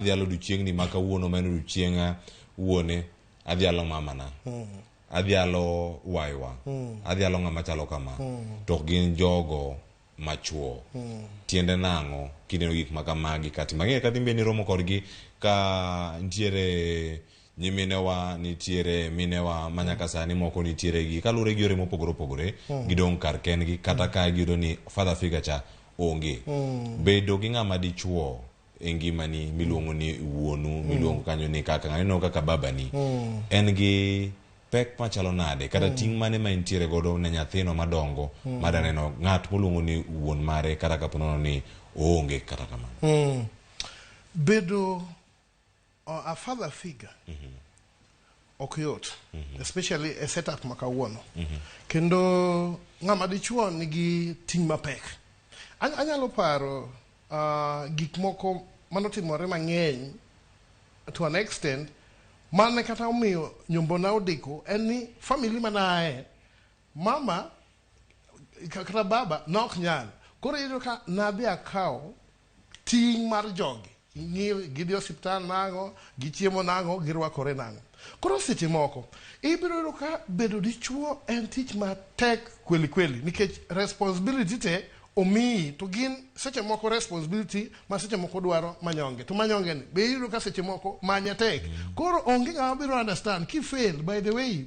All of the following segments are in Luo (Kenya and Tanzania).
adhialo duchieng ni maka wuono meno duchienga wuone adhialo mamana adhialo waiwa adhialo ngama chalo kama to gin jogo machuo tiende nango kineno gik makamagi kati mang'e kadhi mbeni romo kodgi ka ntiere nyiminewa nitiere minewa manyaka sani moko nitiere gi kalure gi yore mopogore opogore gidong kar kendgi kata ka giyudo ni father figure cha onge bedo gi ng'ama dichuo e ngimani miluongo ni wuonu miluongo kanyo ni kaka ng'ano kaka babani en gi pek machalo nade kata ting' mane ma intiere godo ne nyathino madongo madaneno ng'at moluongo ni wuon mare kata kaponono ni oonge kata kamano bedo a father figure ok yot especially a setup makawuono kendo ng'ama dichuo nigi ting' mapek anyalo paro gik moko manotimore mang'eny to an extent mane kata omiyo nyombona odeko en ni family manae mama kata baba nok nyal koro iyudo ka nadhi akaw ting' mar jogi gidhi osiptal nango gichiemo nango girwakore nango koro seche moko ibiro yudo ka bedo dichuo en tich matek kweli kweli nikech responsibility te omiyi to gin seche moko responsibility ma seche moko dwaro manyonge to manyonge ni be yudo ka seche moko manya tek koro onge ng'ama biro understand ki fail by the way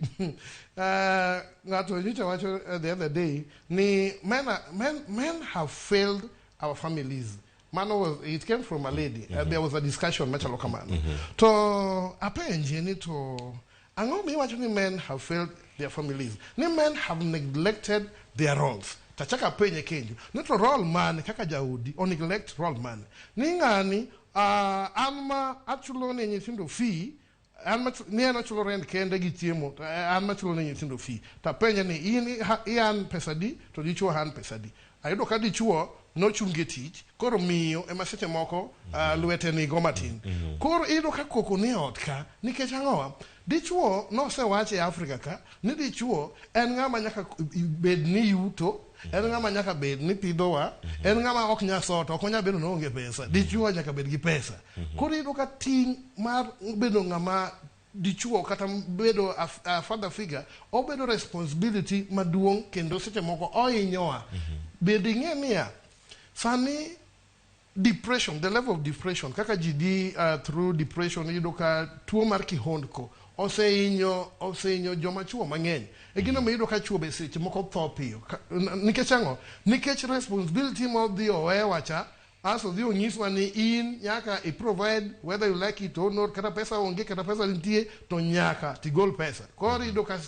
ng'ato nyicha wacho the other day ni men have failed our families. It came from a lady. There was a discussion machalo kamano. To apenje ni to ango mi wacho ni men have failed their families. Ni men have neglected their roles. Tachaka penye kenjo. Ni to role man kaka jaudi o neglect role man. Ni ngani anma achulo ne nyithindo fee ni an achulo rent kende gi chiemo an machulo ne nyithindo fee. Ta penje ni ian pesadi to dichuo han pesadi. Ayudo ka dichuo no chunge tich koro miyo ema seche moko lwete ni go matin koro iyudo ka koko ni ot ka nikech ang'owa dichuo nosewache Afrika ka ni dichuo en ng'ama nyaka bed ni yuto en ng'ama nyaka bed ni pidhowa en ng'ama ok nyasoto ok onya bedo no onge pesa dichuo nyaka bed gi pesa koro iyudo ka ting' mar bedo ng'ama dichuo kata bedo a father figure obedo responsibility maduong' kendo seche moko ohinyowa bedo ing'e niya Sani depression, the level of depression, kaka jidi through depression, yudo ka tuo mar kihondko, oseinyo joma chuo mang'eny. Egino me yudo ka chuo be seche moko tho piyo. Nikech ang'o? Nikech responsibility mo dhi owewa cha, aso dhi onyiswa ni in nyaka provide whether you like it or not, kata pesa onge, kata pesa nitie, to nyaka tigol pesa. Koro yudo ka